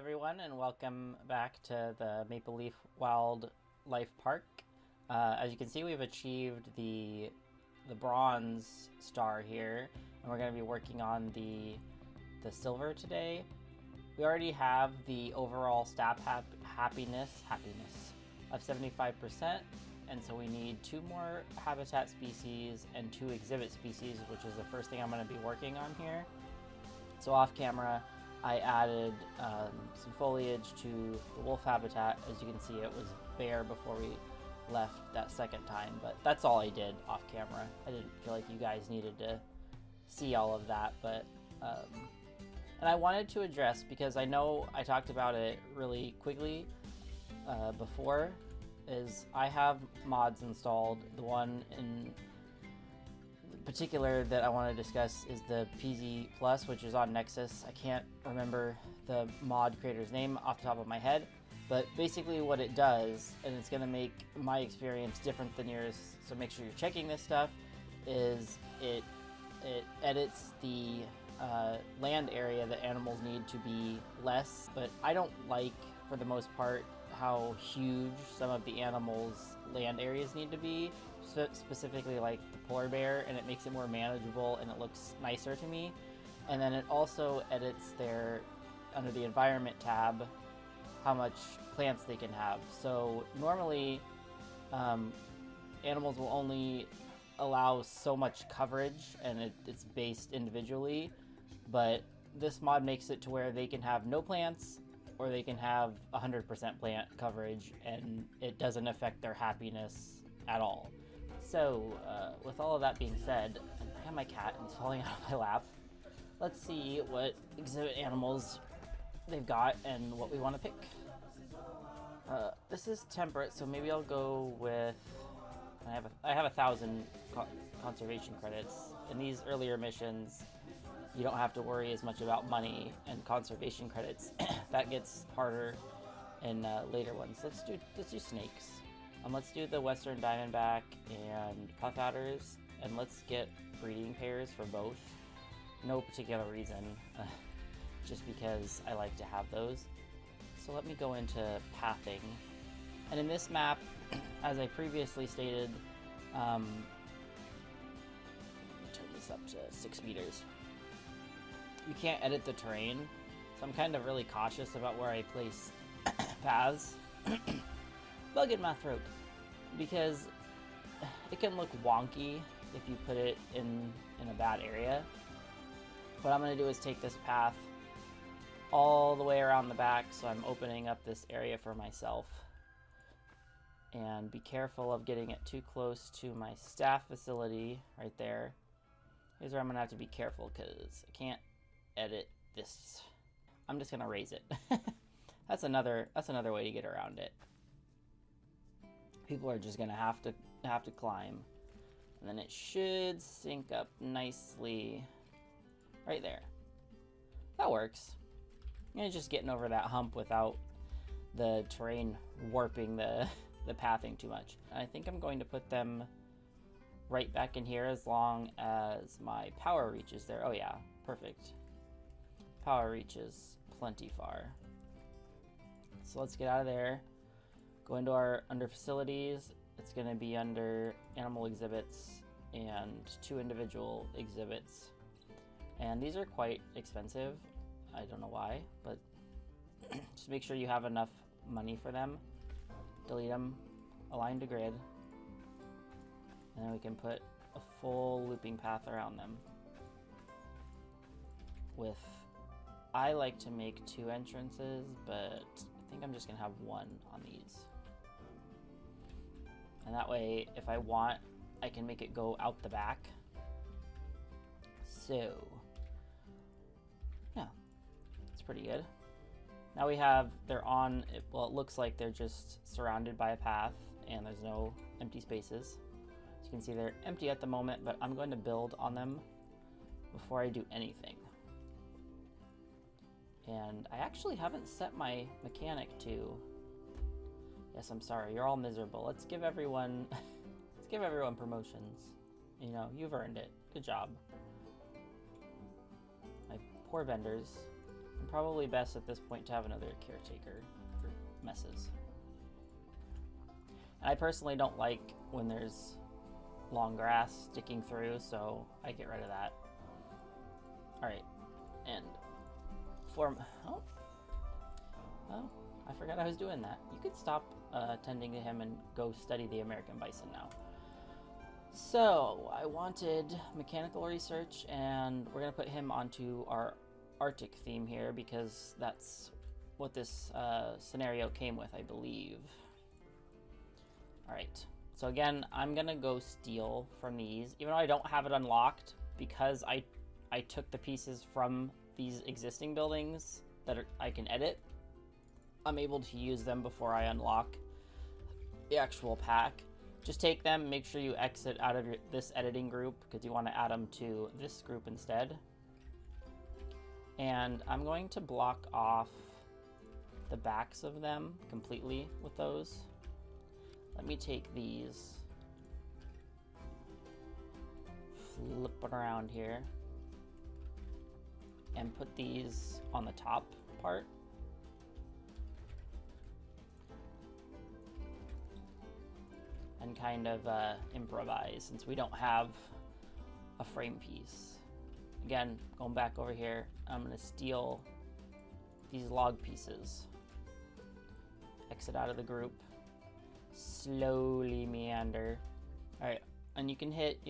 everyone, and welcome back to the Maple Leaf Wildlife Park. As you can see, we've achieved the bronze star here, and we're going to be working on the silver today. We already have the overall staff happiness of 75%, and so we need 2 more habitat species and 2 exhibit species, which is the first thing I'm going to be working on here. So off camera, I added some foliage to the wolf habitat. As you can see, it was bare before we left that second time, but that's all I did off camera. I didn't feel like you guys needed to see all of that, but and I wanted to address, because I know I talked about it really quickly before, is I have mods installed. The one in particular that I want to discuss is the PZ Plus, which is on Nexus. I can't remember the mod creator's name off the top of my head, but basically what it does, and it's going to make my experience different than yours, so make sure you're checking this stuff, is it edits the land area that animals need to be less, but I don't like, for the most part, how huge some of the animals' land areas need to be, specifically like the polar bear, and it makes it more manageable and it looks nicer to me. And then it also edits their, under the environment tab, how much plants they can have. So normally animals will only allow so much coverage, and it's based individually, but this mod makes it to where they can have no plants or they can have 100% plant coverage, and it doesn't affect their happiness at all. So, with all of that being said, I have my cat and it's falling out of my lap. Let's see what exhibit animals they've got and what we want to pick. This is temperate, so maybe I'll go with... I have 1,000 conservation credits. In these earlier missions, you don't have to worry as much about money and conservation credits. That gets harder in later ones. Let's do snakes. Let's do the western diamondback and puff adders, and let's get breeding pairs for both. No particular reason, just because I like to have those. So let me go into pathing. And in this map, as I previously stated, let me turn this up to 6 meters. You can't edit the terrain, so I'm kind of really cautious about where I place paths. Bug in my throat, because it can look wonky if you put it in a bad area. What I'm going to do is take this path all the way around the back, so I'm opening up this area for myself. And be careful of getting it too close to my staff facility right there. Here's where I'm going to have to be careful, because I can't edit this. I'm just going to raise it. That's another way to get around it. People are just gonna have to climb, and then it should sync up nicely right there. That works. You're just getting over that hump without the terrain warping the pathing too much. I think I'm going to put them right back in here as long as my power reaches there. Oh yeah, perfect. Power reaches plenty far. So let's get out of there. Go into our under facilities. It's going to be under animal exhibits and 2 individual exhibits. And these are quite expensive. I don't know why, but just make sure you have enough money for them. Delete them, align to grid, and then we can put a full looping path around them. I like to make 2 entrances, but I think I'm just going to have 1 on these. And that way, if I want, I can make it go out the back. So, yeah, it's pretty good. Now we have, well, it looks like they're just surrounded by a path, and there's no empty spaces. As you can see, they're empty at the moment, but I'm going to build on them before I do anything. And I actually haven't set my mechanic to... Yes, I'm sorry, you're all miserable. Let's give everyone promotions. You know, you've earned it. Good job. My poor vendors. I'm probably best at this point to have another caretaker for messes. And I personally don't like when there's long grass sticking through, so I get rid of that. Alright, and oh, I forgot I was doing that. You could stop tending to him and go study the American bison now. So, I wanted mechanical research, and we're going to put him onto our Arctic theme here, because that's what this scenario came with, I believe. Alright, so again, I'm going to go steal from these, even though I don't have it unlocked, because I took the pieces from these existing buildings that I can edit. I'm able to use them before I unlock the actual pack. Just take them, make sure you exit out of this editing group, because you want to add them to this group instead. And I'm going to block off the backs of them completely with those. Let me take these, flip it around here, and put these on the top part. And kind of improvise, since we don't have a frame piece. Again, going back over here, I'm going to steal these log pieces. Exit out of the group. Slowly meander. Alright, and you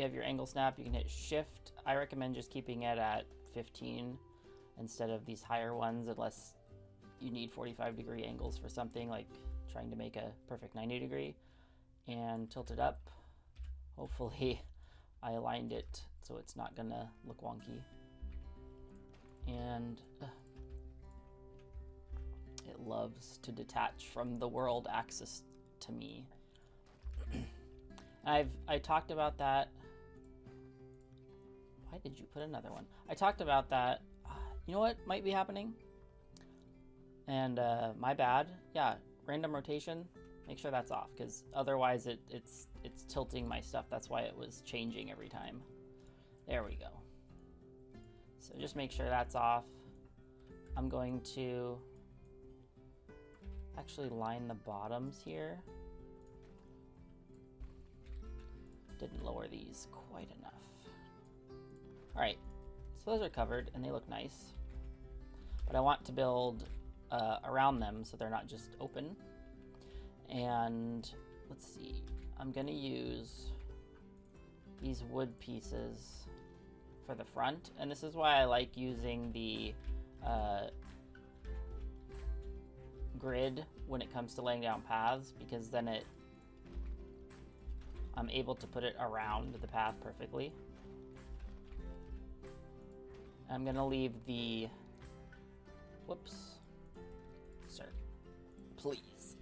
have your angle snap, you can hit shift. I recommend just keeping it at 15 instead of these higher ones, unless you need 45-degree angles for something like trying to make a perfect 90-degree. And tilt it up. Hopefully I aligned it so it's not gonna look wonky. And it loves to detach from the world axis to me. I talked about that. Why did you put another one? I talked about that. You know what might be happening? And my bad. Yeah, random rotation. Make sure that's off, because otherwise it's tilting my stuff. That's why it was changing every time. There we go. So just make sure that's off. I'm going to actually line the bottoms here. Didn't lower these quite enough. Alright, so those are covered and they look nice. But I want to build around them so they're not just open. And let's see, I'm gonna use these wood pieces for the front, and this is why I like using the grid when it comes to laying down paths, because then I'm able to put it around the path perfectly. I'm gonna leave the, whoops, sir, please.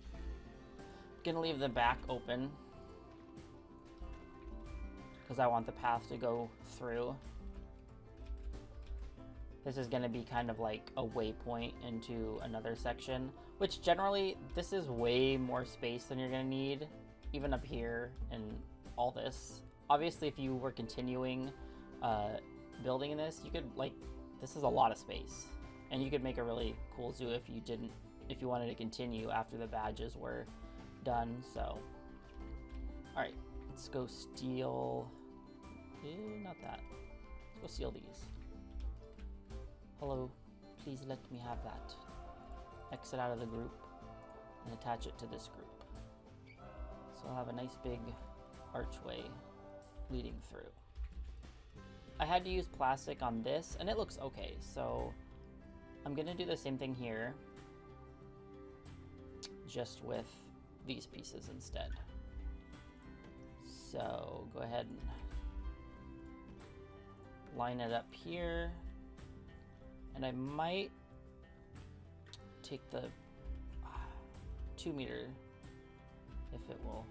Gonna leave the back open because I want the path to go through. This is gonna be kind of like a waypoint into another section, which generally this is way more space than you're gonna need, even up here and all this. Obviously, if you were continuing building in this, you could, like, this is a lot of space, and you could make a really cool zoo if you wanted to continue after the badges were done. So alright, let's go steal not that, let's go steal these. Hello, please let me have that. Exit out of the group and attach it to this group, so I'll have a nice big archway leading through. I had to use plastic on this and it looks okay, so I'm gonna do the same thing here, just with these pieces instead. So go ahead and line it up here, and I might take the 2 meter if it will.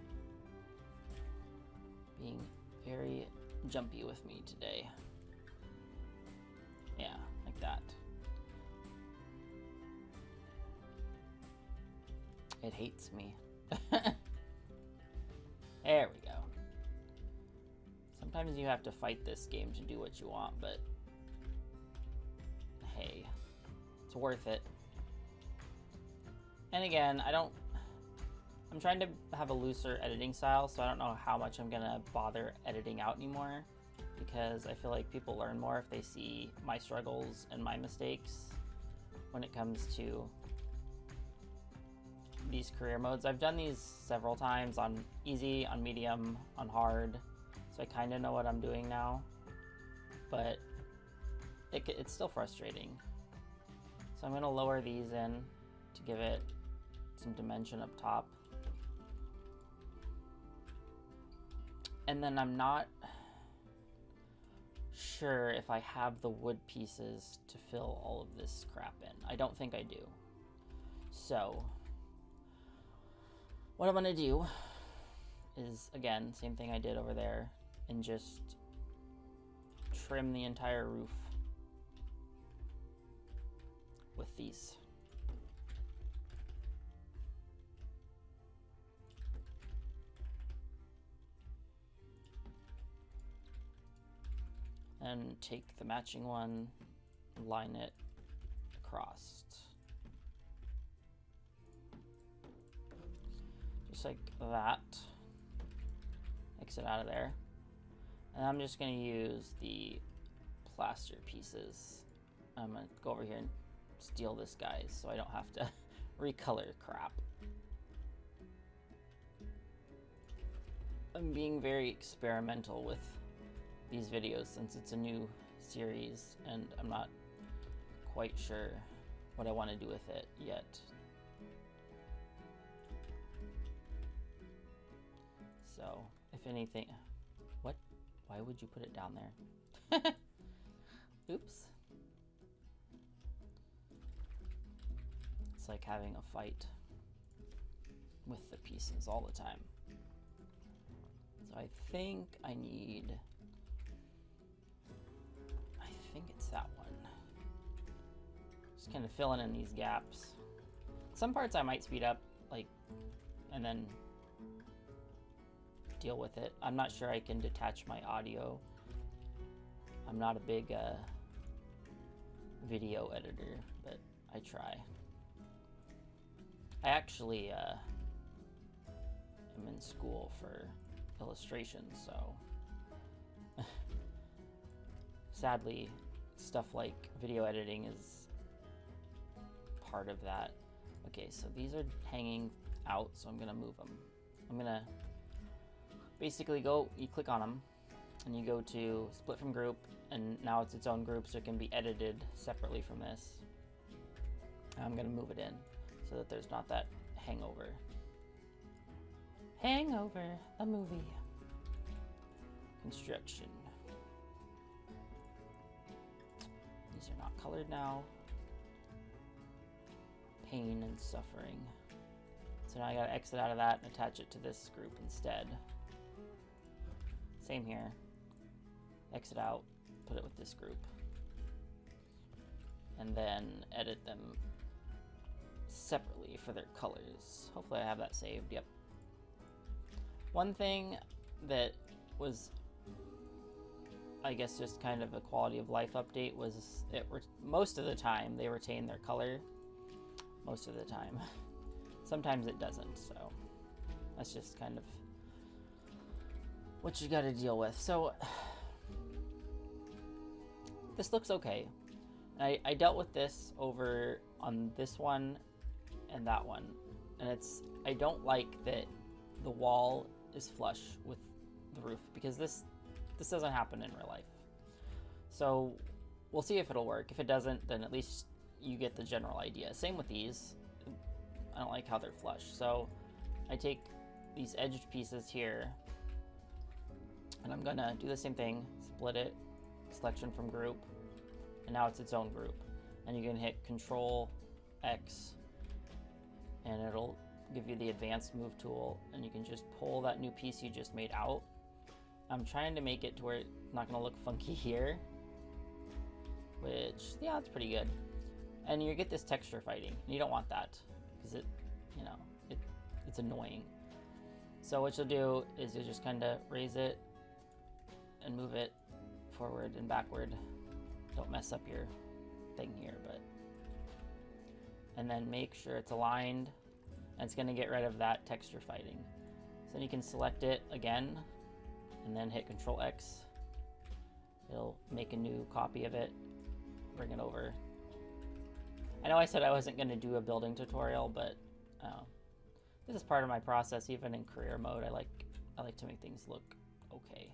Being very jumpy with me today. Yeah, like that. It hates me. There we go. Sometimes you have to fight this game to do what you want, but hey, it's worth it. And again, I'm trying to have a looser editing style, so I don't know how much I'm gonna bother editing out anymore, because I feel like people learn more if they see my struggles and my mistakes when it comes to these career modes. I've done these several times on easy, on medium, on hard, so I kind of know what I'm doing now, but it's still frustrating. So I'm gonna lower these in to give it some dimension up top. And then I'm not sure if I have the wood pieces to fill all of this crap in. I don't think I do. So what I'm gonna do is, again, same thing I did over there, and just trim the entire roof with these. And take the matching one, line it across. Just like that. Exit out of there. And I'm just gonna use the plaster pieces. I'm gonna go over here and steal this, guys, so I don't have to recolor crap. I'm being very experimental with these videos since it's a new series, and I'm not quite sure what I want to do with it yet. So, if anything... What? Why would you put it down there? Oops. It's like having a fight with the pieces all the time. So I think I need... I think it's that one. Just kind of filling in these gaps. Some parts I might speed up, like, and then deal with it. I'm not sure I can detach my audio. I'm not a big video editor, but I try. I actually am in school for illustration, so sadly, stuff like video editing is part of that. Okay, so these are hanging out, so I'm gonna move them. I'm gonna basically you click on them, and you go to split from group, and now it's its own group, so it can be edited separately from this. I'm gonna move it in so that there's not that hangover. Hangover, a movie. Construction. These are not colored now. Pain and suffering. So now I gotta exit out of that and attach it to this group instead. Same here. Exit out, put it with this group. And then edit them separately for their colors. Hopefully I have that saved, yep. One thing that was, I guess, just kind of a quality of life update was most of the time they retain their color. Most of the time. Sometimes it doesn't, so that's just kind of what you gotta deal with. So this looks okay. I dealt with this over on this one and that one, and I don't like that the wall is flush with the roof, because this doesn't happen in real life. So we'll see if it'll work. If it doesn't, then at least you get the general idea. Same with these. I don't like how they're flush. So I take these edged pieces here, and I'm gonna do the same thing, split it, selection from group, and now it's its own group. And you can hit Control X, and it'll give you the advanced move tool, and you can just pull that new piece you just made out. I'm trying to make it to where it's not gonna look funky here, which, yeah, it's pretty good. And you get this texture fighting, and you don't want that, because it's annoying. So what you'll do is you'll just kind of raise it and move it forward and backward. Don't mess up your thing here, but and then make sure it's aligned, and it's going to get rid of that texture fighting. So then you can select it again, and then hit Control X. It'll make a new copy of it, bring it over. I know I said I wasn't going to do a building tutorial, but this is part of my process. Even in career mode, I like to make things look okay.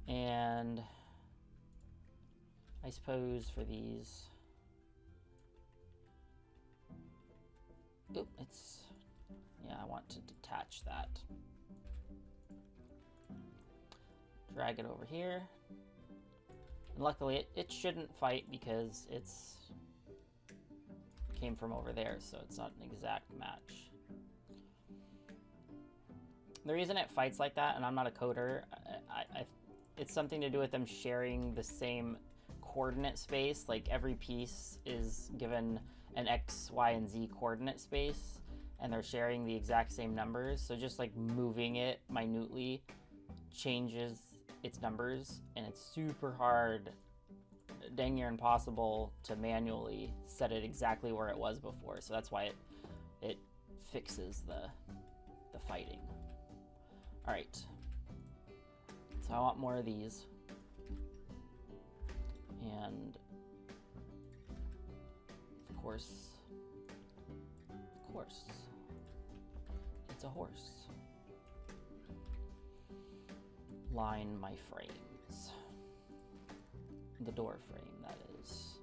And I suppose for these, I want to detach that. Drag it over here. And luckily it shouldn't fight because it's came from over there, so it's not an exact match. The reason it fights like that, and I'm not a coder, it's something to do with them sharing the same coordinate space. Like every piece is given an X, Y, and Z coordinate space, and they're sharing the exact same numbers. So just like moving it minutely changes its numbers, and it's super hard, dang near impossible, to manually set it exactly where it was before. So that's why it fixes the fighting. All right, so I want more of these, and of course, it's a horse. Line my frames. The door frame, that is.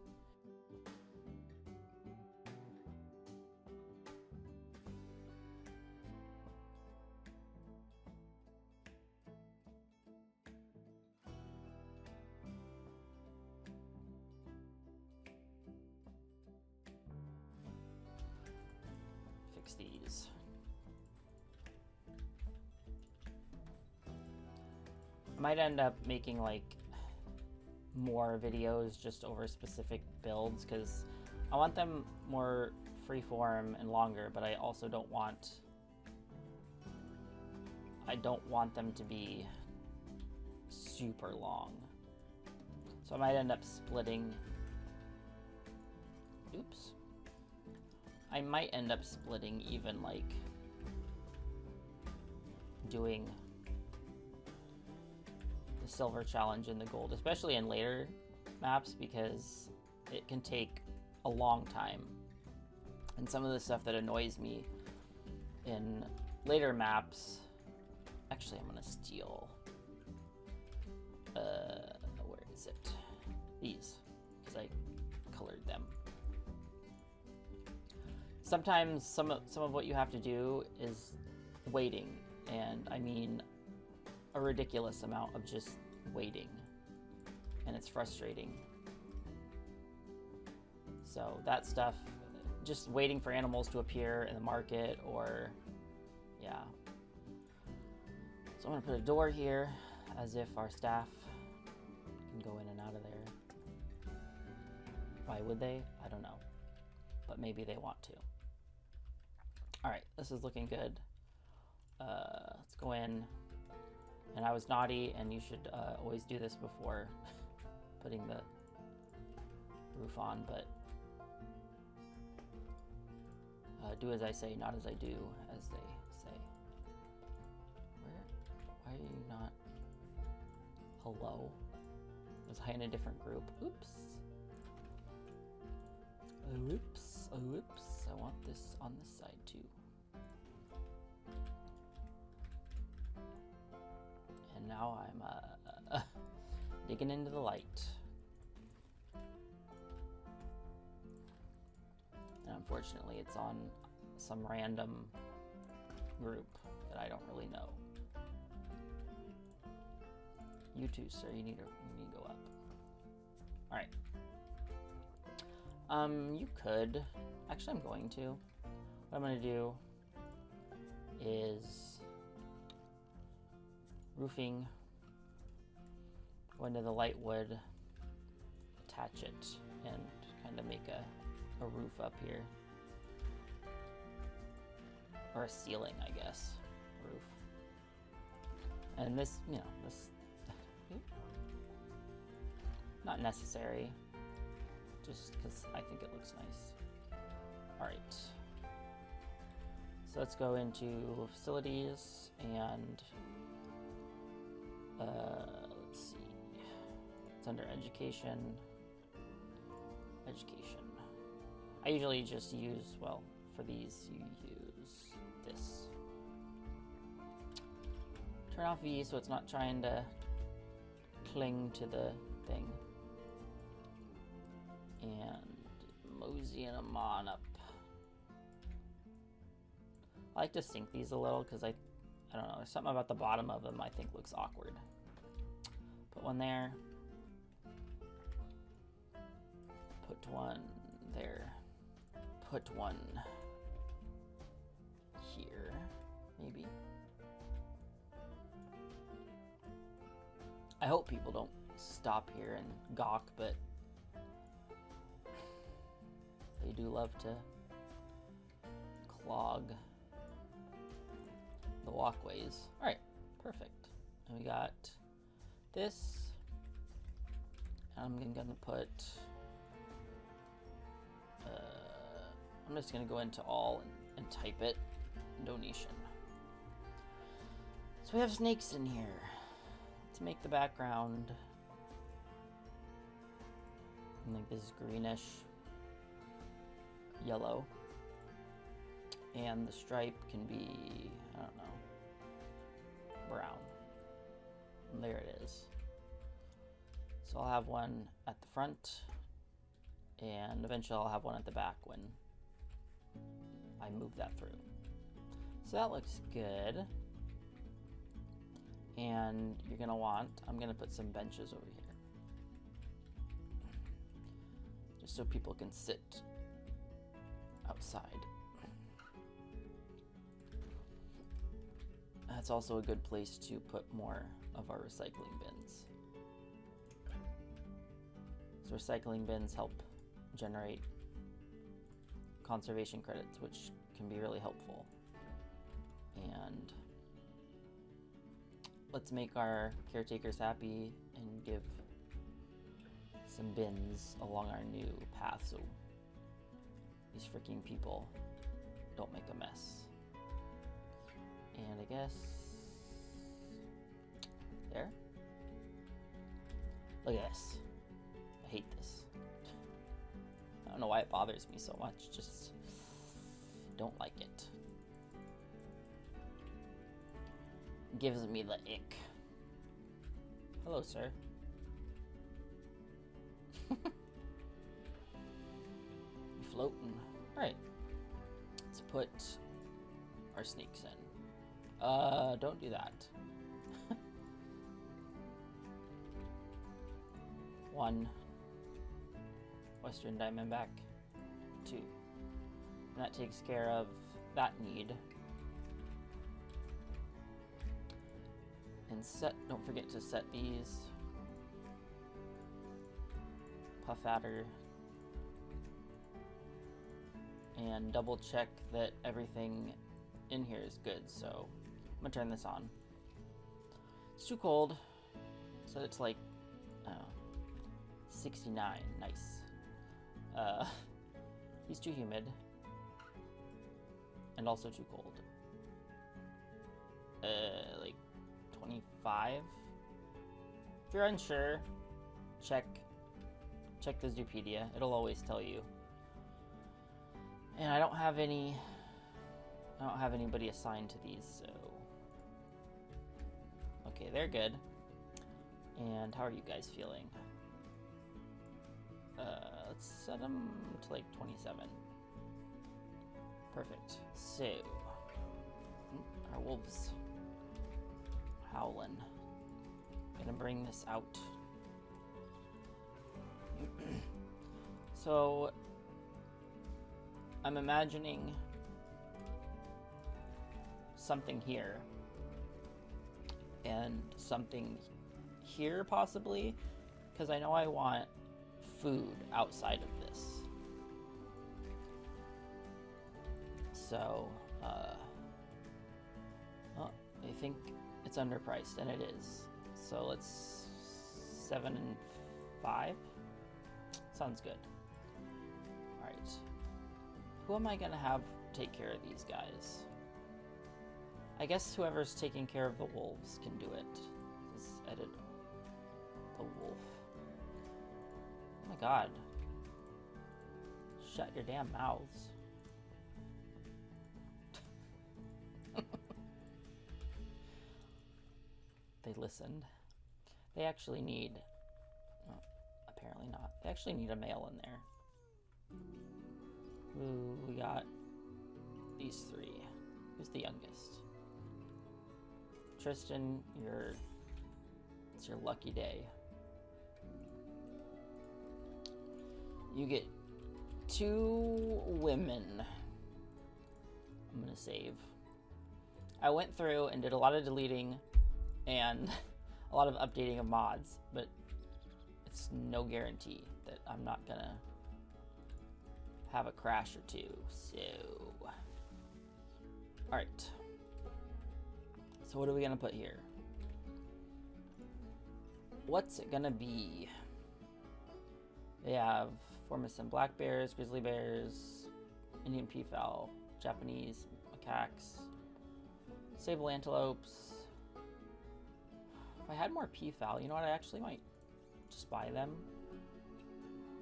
Fix these. I might end up making like more videos just over specific builds, because I want them more freeform and longer, but I also don't want them to be super long. So I might end up splitting. Oops. I might end up splitting even like doing the silver challenge and the gold, especially in later maps, because it can take a long time. And some of the stuff that annoys me in later maps, actually I'm gonna steal, where is it? These, because I colored them. Sometimes some of what you have to do is waiting, and I mean a ridiculous amount of just waiting, and it's frustrating. So that stuff, just waiting for animals to appear in the market, or yeah. So I'm gonna put a door here, as if our staff can go in and out of there. Why would they? I don't know, but maybe they want to. All right, this is looking good. Let's go in. And I was naughty, and you should always do this before putting the roof on, but do as I say, not as I do, as they say. Why are you not? Hello? Was I in a different group? Oops. Oops, oops. I want this on this side too. And now I'm digging into the light. And unfortunately, it's on some random group that I don't really know. You too, sir. You need to go up. All right. You could. Actually, I'm going to. What I'm going to do is roofing, go into the light wood, attach it, and kind of make a roof up here. Or a ceiling, I guess. Roof. And this, this, not necessary. just because I think it looks nice. Alright. So let's go into facilities and let's see. It's under education. Education. I usually just use, well, for these you use this. Turn off V so it's not trying to cling to the thing. And mosey them on up. I like to sync these a little because I don't know, there's something about the bottom of them I think looks awkward. Put one there. Put one there. Put one here, maybe. I hope people don't stop here and gawk, but they do love to clog the walkways. Alright, perfect. And we got this. I'm gonna put I'm just gonna go into all and type it, donation. So we have snakes in here. Let's make the background like this greenish yellow, and the stripe can be, I don't know, brown. And there it is. So I'll have one at the front, and eventually I'll have one at the back when I move that through. So that looks good. And you're gonna want, I'm gonna put some benches over here, just so people can sit outside. That's also a good place to put more of our recycling bins. So recycling bins help generate conservation credits, which can be really helpful. And let's make our caretakers happy and give some bins along our new path so these freaking people don't make a mess. And I guess there. Look at this. I hate this. I don't know why it bothers me so much, just don't like it. Gives me the ick. Hello, sir. You floating. Alright. Let's put our snakes in. Don't do that. 1 Western Diamondback. 2. And that takes care of that need. And set, don't forget to set these. Puff adder. And double check that everything in here is good, so I'm gonna turn this on. It's too cold. Set it to like, I don't know, 69, nice. He's too humid. And also too cold. Like 25? If you're unsure, check the Zoopedia. It'll always tell you. And I don't have anybody assigned to these, so okay, they're good. And how are you guys feeling? Let's set them to like 27. Perfect. So our wolves howling. Gonna bring this out. So I'm imagining something here and something here possibly, because I know I want food outside of this. So I think it's underpriced, and it is. So let's 7 and 5. Sounds good. who am I gonna have take care of these guys? I guess whoever's taking care of the wolves can do it. Let's edit the wolf. Oh my god. Shut your damn mouths. They listened. They actually need... Oh, apparently not. They actually need a male in there. Ooh, we got these three. Who's the youngest? Tristan, it's your lucky day. You get 2 women. I'm gonna save. I went through and did a lot of deleting and a lot of updating of mods, but it's no guarantee that I'm not gonna have a crash or two. So, all right. So what are we gonna put here? What's it gonna be? They have Formicin black bears, grizzly bears, Indian peafowl, Japanese macaques, Sable antelopes. If I had more peafowl, you know what? I actually might just buy them.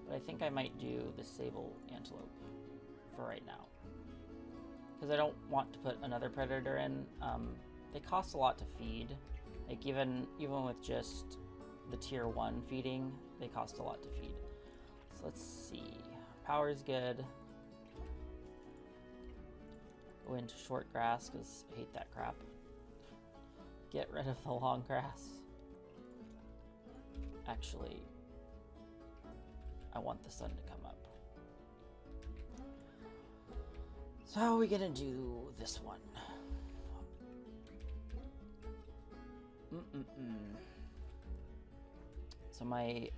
But I think I might do the Sable antelope for right now, because I don't want to put another predator in. They cost a lot to feed. Like even with just the tier 1 feeding, they cost a lot to feed. So let's see. Power's good. Go into short grass because I hate that crap. Get rid of the long grass. Actually, I want the sun to come up. So how are we gonna do this one? So my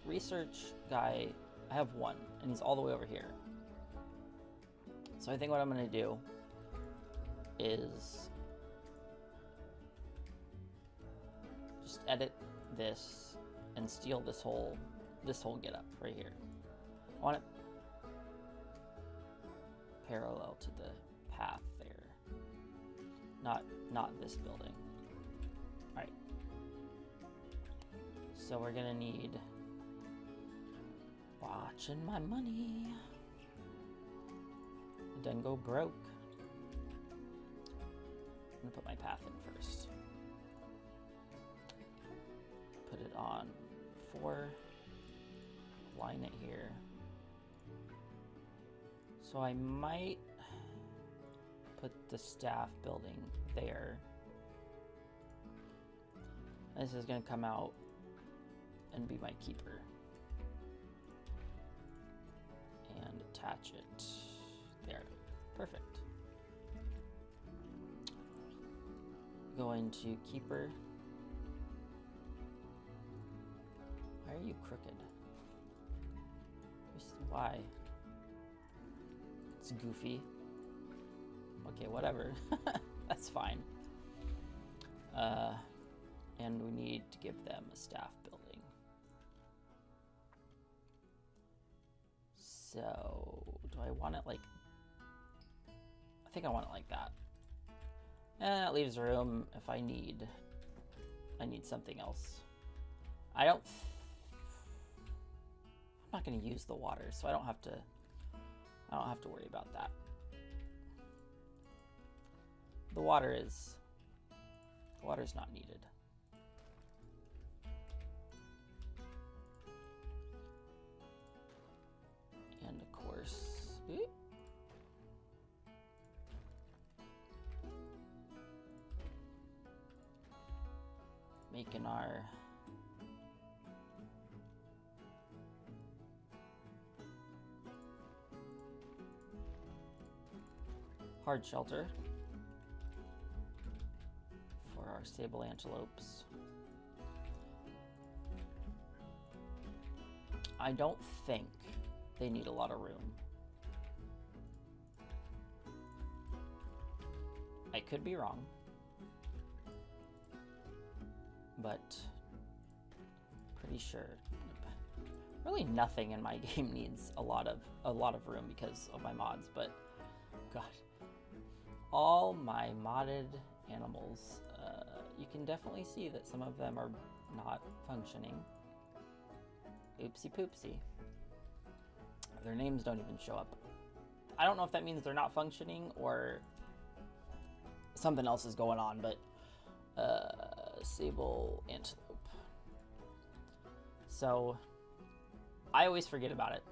research guy, I have 1, and he's all the way over here. So I think what I'm gonna do is just edit this and steal this whole get up right here. I want it parallel to the path there, not this building. All right. So we're gonna need, watching my money. It doesn't go broke. I'm gonna put my path in first. Put it on 4. Line it here. So I might put the staff building there. This is gonna come out and be my keeper. And attach it there. Perfect. Going to keeper. Why are you crooked? Why? It's goofy. Okay, whatever. That's fine. And we need to give them a staff building. So, do I want it like... I think I want it like that. And that leaves room if I need something else. I'm not going to use the water, so I don't have to worry about that. The water's not needed. And of course, making our hard shelter for our Sable antelopes. I don't think they need a lot of room. I could be wrong, but pretty sure. Really nothing in my game needs a lot of room because of my mods, but god, all my modded animals, you can definitely see that some of them are not functioning. Oopsie poopsie. Their names don't even show up. I don't know if that means they're not functioning or something else is going on, but Sable Antelope. So I always forget about it,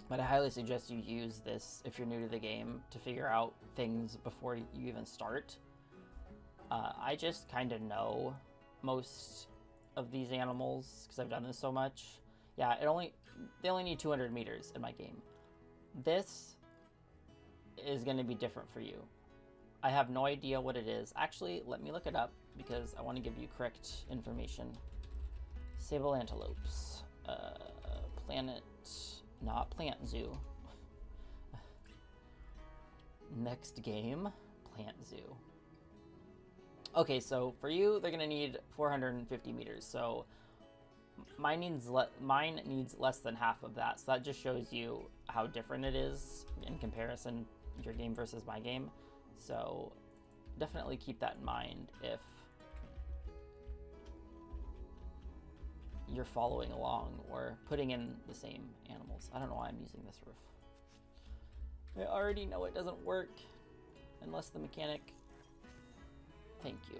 but I highly suggest you use this if you're new to the game to figure out things before you even start. I just kind of know most of these animals because I've done this so much. Yeah, they only need 200 meters in my game. This is going to be different for you. I have no idea what it is. Actually, let me look it up because I want to give you correct information. Sable Antelopes. Planet, not Plant Zoo. Next game, Plant Zoo. Okay, so for you, they're gonna need 450 meters. So mine needs less than half of that. So that just shows you how different it is in comparison, your game versus my game. So definitely keep that in mind if you're following along or putting in the same animals. I don't know why I'm using this roof. I already know it doesn't work unless the mechanic... Thank you.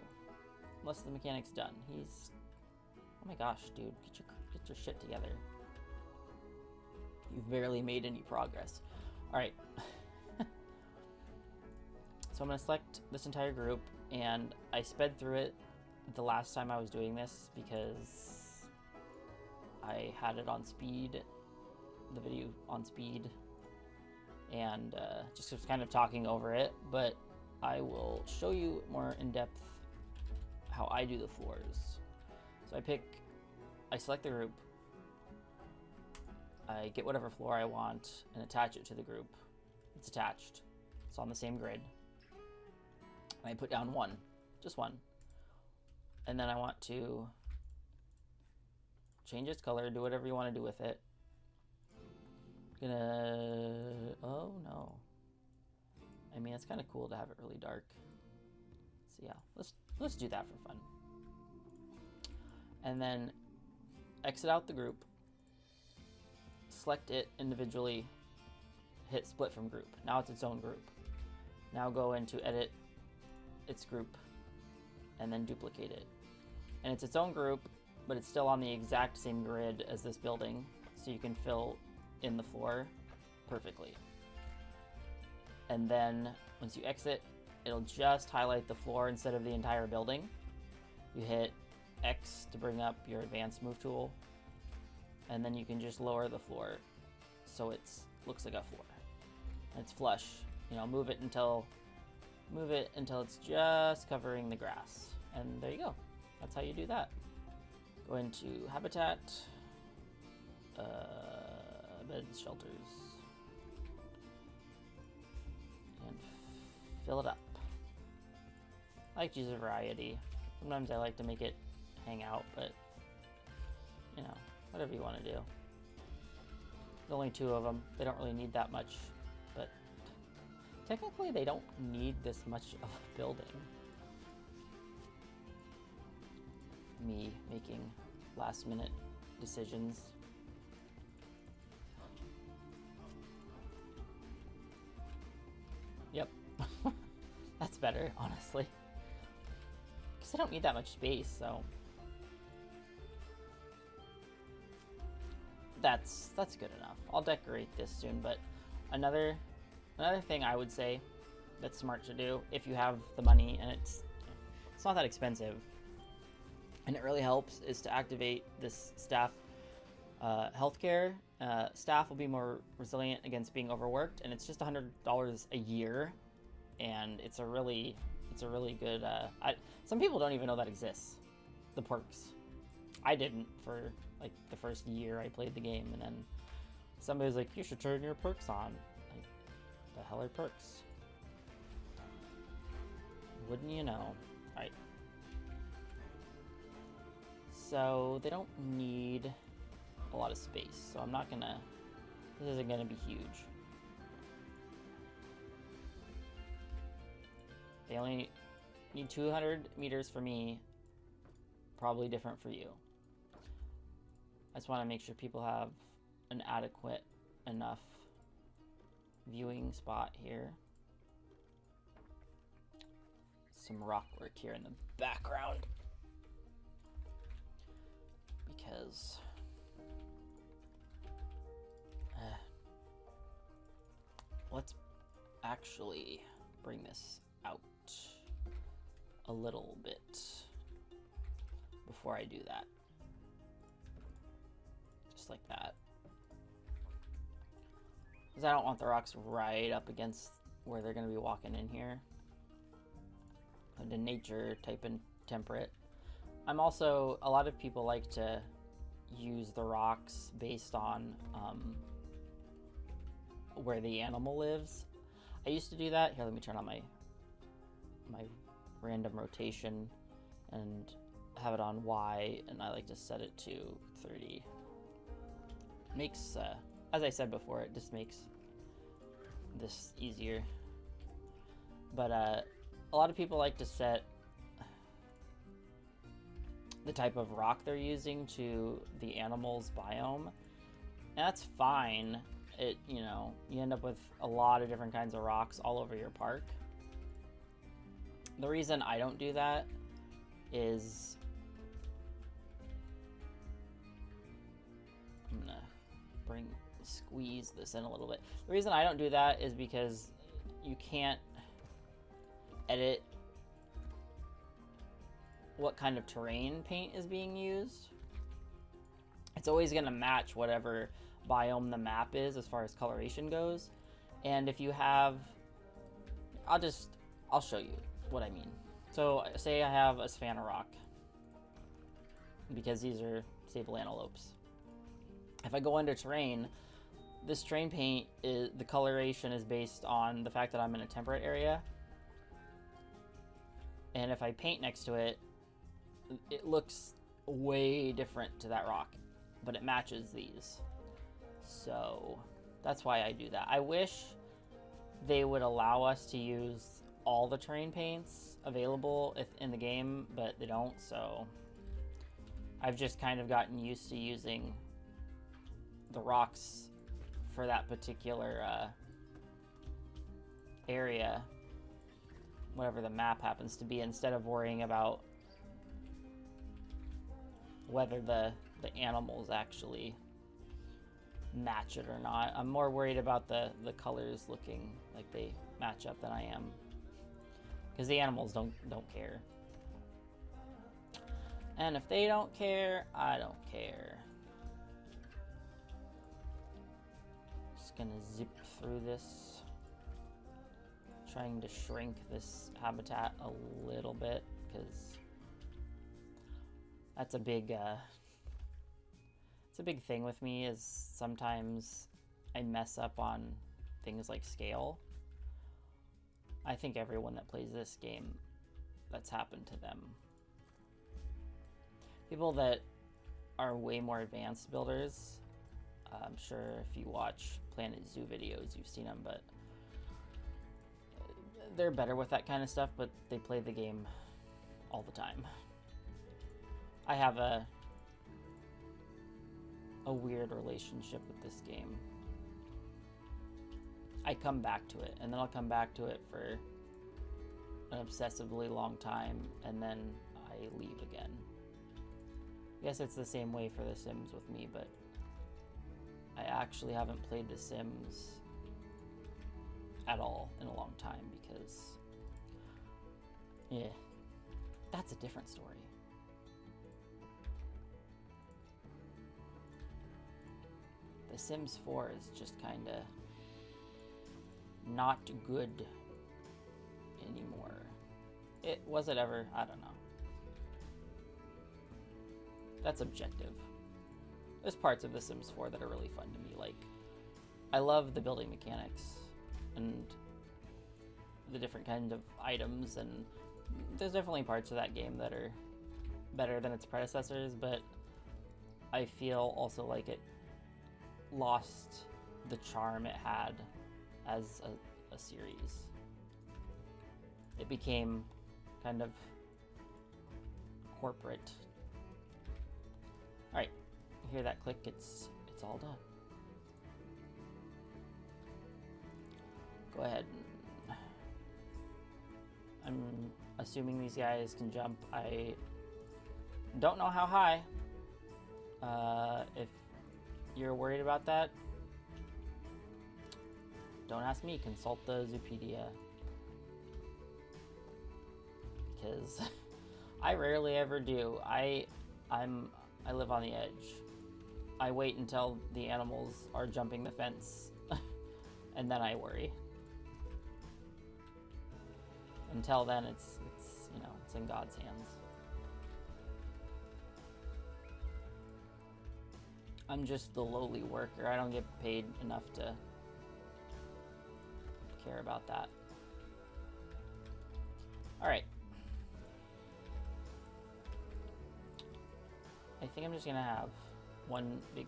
Unless the mechanic's done. He's... Oh my gosh, dude. Get your shit together. You've barely made any progress. Alright. So I'm going to select this entire group, and I sped through it the last time I was doing this because I had it on speed, the video on speed, and just was kind of talking over it, but I will show you more in depth how I do the floors. So I select the group, I get whatever floor I want and attach it to the group. It's attached, it's on the same grid. And I put down one, just one. And then I want to change its color, do whatever you want to do with it. Oh no. I mean, it's kind of cool to have it really dark. So yeah, let's do that for fun. And then exit out the group, select it individually, hit split from group. Now it's its own group. Now go into edit its group and then duplicate it. And it's its own group, but it's still on the exact same grid as this building, so you can fill in the floor perfectly. And then once you exit, it'll just highlight the floor instead of the entire building. You hit X to bring up your advanced move tool, and then you can just lower the floor so it looks like a floor. And it's flush. You know, move it until it's just covering the grass. And there you go. That's how you do that. Go into habitat, beds, shelters, and fill it up. I like to use a variety. Sometimes I like to make it hang out, but you know, whatever you want to do. There's only two of them. They don't really need that much, but technically they don't need this much of a building. Me making last minute decisions. Yep. That's better, honestly. Because I don't need that much space, so that's good enough. I'll decorate this soon, but another thing I would say that's smart to do if you have the money and it's not that expensive and it really helps is to activate this staff healthcare. Staff will be more resilient against being overworked, and it's just $100 a year, and it's a really good. Some people don't even know that exists. The perks. I didn't for like the first year I played the game, and then somebody's like, "You should turn your perks on." Like, the hell are perks? Wouldn't you know? Right. So they don't need a lot of space, so I'm not gonna, this isn't gonna be huge. They only need 200 meters for me, probably different for you. I just want to make sure people have an adequate enough viewing spot here. Some rock work here in the background. Because let's actually bring this out a little bit before I do that. Just like that. Because I don't want the rocks right up against where they're going to be walking in here. The nature type and temperate. I'm also, a lot of people like to use the rocks based on where the animal lives. I used to do that. Here, let me turn on my random rotation and have it on Y, and I like to set it to 30. Makes, as I said before, it just makes this easier. But a lot of people like to set the type of rock they're using to the animal's biome, and that's fine. It, you know, you end up with a lot of different kinds of rocks all over your park. The reason I don't do that is I'm gonna squeeze this in a little bit. The reason I don't do that is because you can't edit what kind of terrain paint is being used. It's always going to match whatever biome the map is as far as coloration goes. And if you have, I'll show you what I mean. So say I have a savanna rock, because these are Sable Antelopes. If I go into terrain, this terrain paint, the coloration is based on the fact that I'm in a temperate area. And if I paint next to it, it looks way different to that rock, but it matches these. So that's why I do that. I wish they would allow us to use all the terrain paints available in the game, but they don't, so I've just kind of gotten used to using the rocks for that particular area, whatever the map happens to be, instead of worrying about whether the animals actually match it or not. I'm more worried about the colors looking like they match up than I am, because the animals don't care. And if they don't care, I don't care. Just gonna zip through this, trying to shrink this habitat a little bit, because that's a big it's a big thing with me, is sometimes I mess up on things like scale. I think everyone that plays this game, that's happened to them. People that are way more advanced builders, I'm sure if you watch Planet Zoo videos, you've seen them, but they're better with that kind of stuff, but they play the game all the time. I have a weird relationship with this game. I come back to it, and then I'll come back to it for an obsessively long time, and then I leave again. I guess it's the same way for The Sims with me, but I actually haven't played The Sims at all in a long time, because, yeah, that's a different story. The Sims 4 is just kind of not good anymore. Was it ever? I don't know. That's objective. There's parts of The Sims 4 that are really fun to me. Like, I love the building mechanics and the different kinds of items, and there's definitely parts of that game that are better than its predecessors, but I feel also like it lost the charm it had as a series. It became kind of corporate. Alright, you hear that click? It's all done. Go ahead. I'm assuming these guys can jump. I don't know how high. If you're worried about that, don't ask me. Consult the Zoopedia. Because I rarely ever do. I live on the edge. I wait until the animals are jumping the fence, and then I worry. Until then, it's you know, it's in God's hands. I'm just the lowly worker. I don't get paid enough to care about that. All right. I think I'm just gonna have one big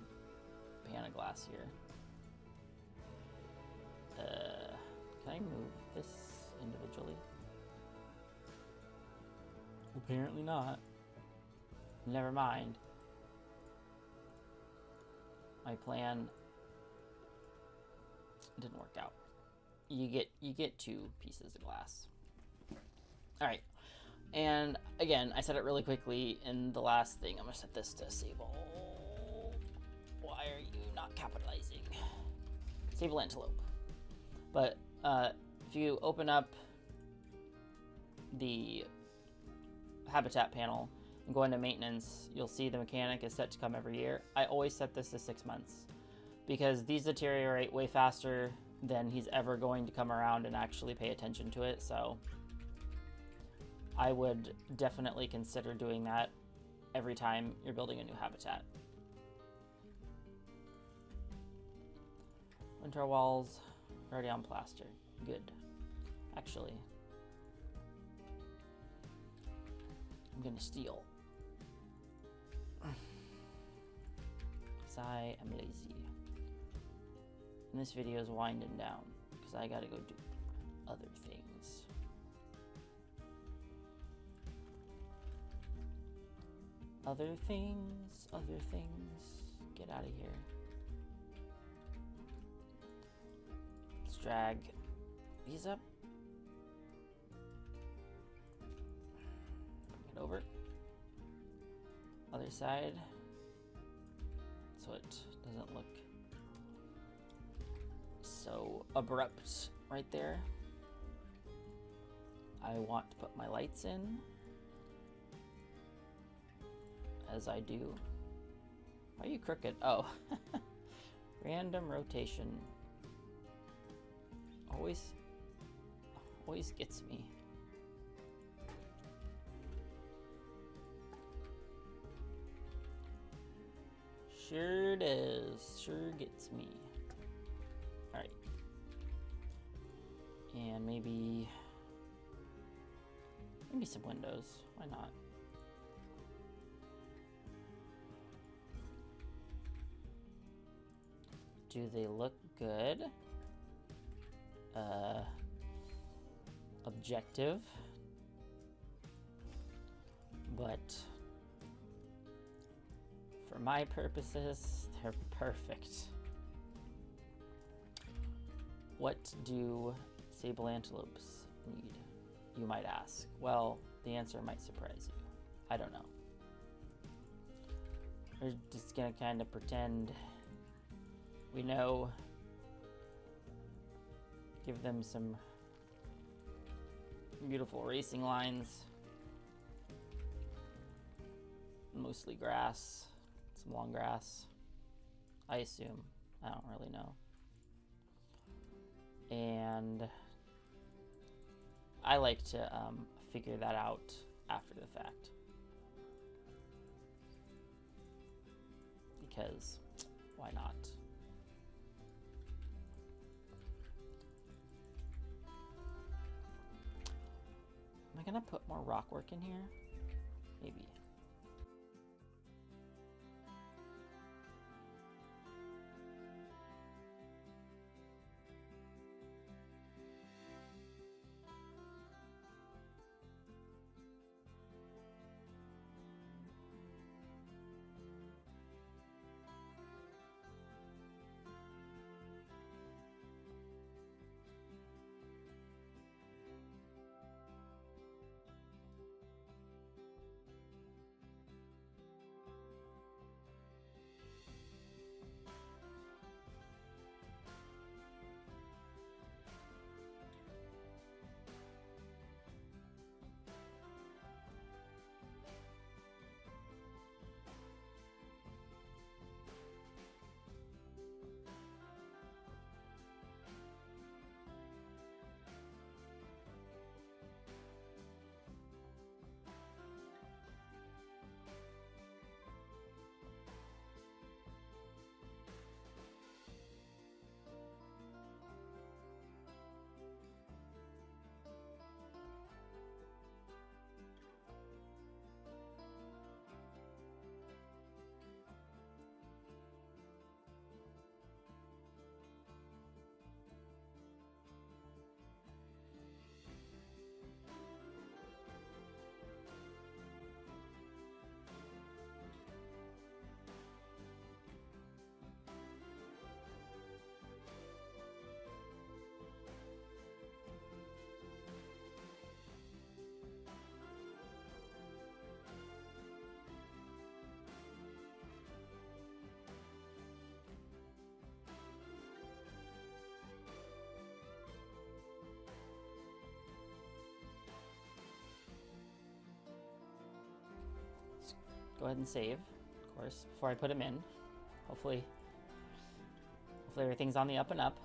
pan of glass here. Can I move this individually? Apparently not. Never mind. My plan didn't work out. You get 2 pieces of glass. All right. And again, I said it really quickly in the last thing. I'm gonna set this to Sable. Why are you not capitalizing? Sable Antelope. But if you open up the habitat panel and go into maintenance, you'll see the mechanic is set to come every year. I always set this to 6 months because these deteriorate way faster than he's ever going to come around and actually pay attention to it. So I would definitely consider doing that every time you're building a new habitat. Winter walls already on plaster. Good. Actually, I'm gonna steal. Because I am lazy. And this video is winding down because I gotta go do other things. Other things, other things. Get out of here. Let's drag these up. Get over. Other side. So it doesn't look so abrupt right there. I want to put my lights in. As I do. Why are you crooked? Oh. Random rotation. Always gets me. Sure does. Sure gets me. Alright. And maybe some windows. Why not? Do they look good? Objective. But for my purposes, they're perfect. What do sable antelopes need, you might ask? Well, the answer might surprise you. I don't know. We're just gonna kind of pretend we know. Give them some beautiful racing lines. Mostly grass, some long grass, I assume. I don't really know. And I like to figure that out after the fact. Because why not? Am I gonna put more rock work in here? Maybe. go ahead and save, of course, before I put him in. Hopefully everything's on the up and up.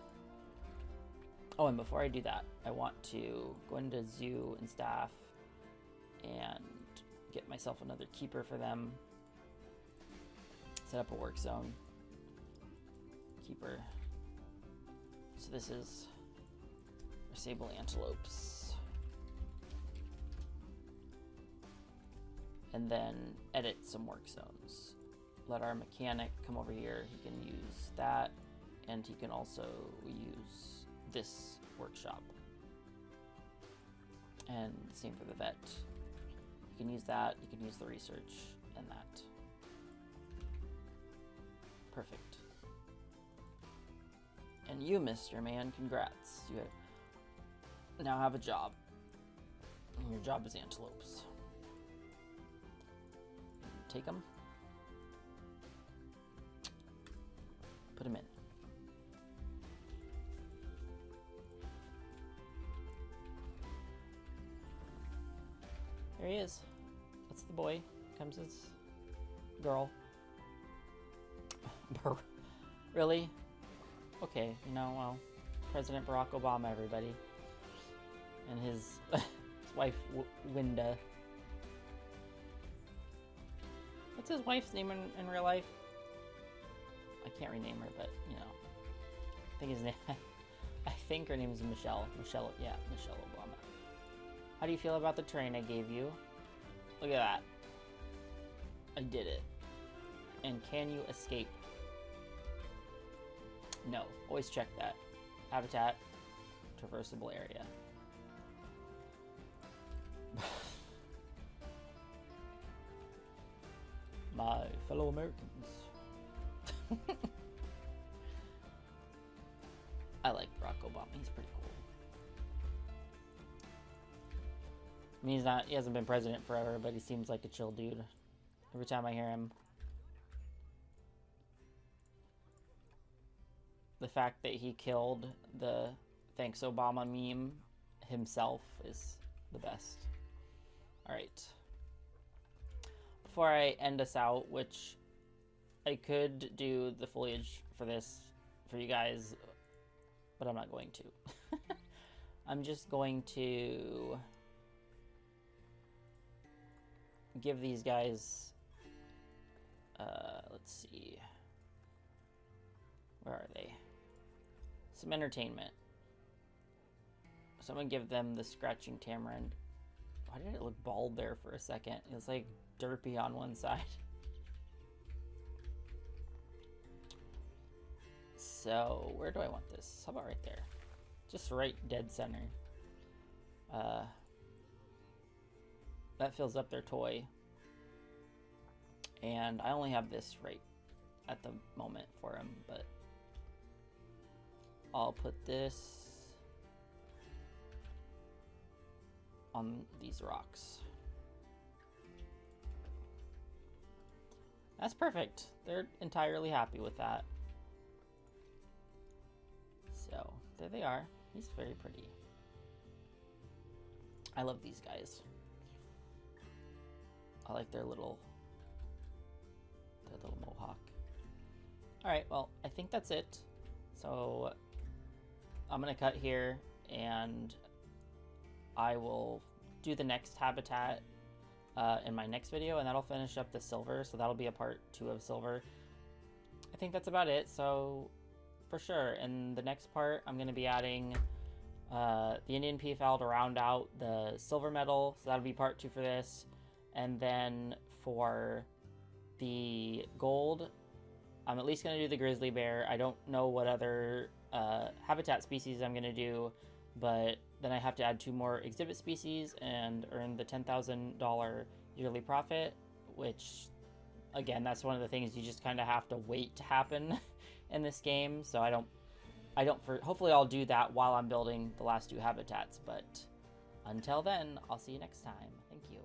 Oh, and before I do that, I want to go into zoo and staff and get myself another keeper for them. Set up a work zone. Keeper. So this is our Sable Antelopes. And then edit some work zones. Let our mechanic come over here. He can use that, and he can also use this workshop. And same for the vet. You can use that, you can use the research and that. Perfect. And you, Mr. Man, congrats. You now have a job. And your job is antelopes. Take them. Put them in. There he is. That's the boy. Comes his girl. Really? Okay, you know, well, President Barack Obama, everybody. And his, his wife, Winda. What's his wife's name in real life? I can't rename her, but, you know. I think her name is Michelle. Michelle Obama. How do you feel about the train I gave you? Look at that. I did it. And can you escape? No. Always check that. Habitat. Traversable area. My fellow Americans. I like Barack Obama. He's pretty cool. I mean, he hasn't been president forever, but he seems like a chill dude. Every time I hear him. The fact that he killed the Thanks Obama meme himself is the best. Alright. Before I end us out, which I could do the foliage for this for you guys, but I'm not going to. I'm just going to give these guys, let's see, where are they? Some entertainment. So I'm gonna give them the scratching tamarind. Why did it look bald there for a second? It was like derpy on one side. So where do I want this? How about right there? Just right dead center. That fills up their toy. And I only have this right at the moment for him, but I'll put this on these rocks. That's perfect. They're entirely happy with that. So, there they are. He's very pretty. I love these guys. I like their little mohawk. Alright, well, I think that's it. So, I'm gonna cut here, and I will do the next habitat in my next video, and that'll finish up the silver, so that'll be a part 2 of silver. I think that's about it, so for sure. In the next part, I'm going to be adding the Indian peafowl to round out the silver medal, so that'll be part 2 for this. And then for the gold, I'm at least going to do the grizzly bear. I don't know what other habitat species I'm going to do, but then I have to add 2 more exhibit species and earn the $10,000 yearly profit, which, again, that's one of the things you just kind of have to wait to happen in this game. So hopefully I'll do that while I'm building the last 2 habitats, but until then, I'll see you next time. Thank you.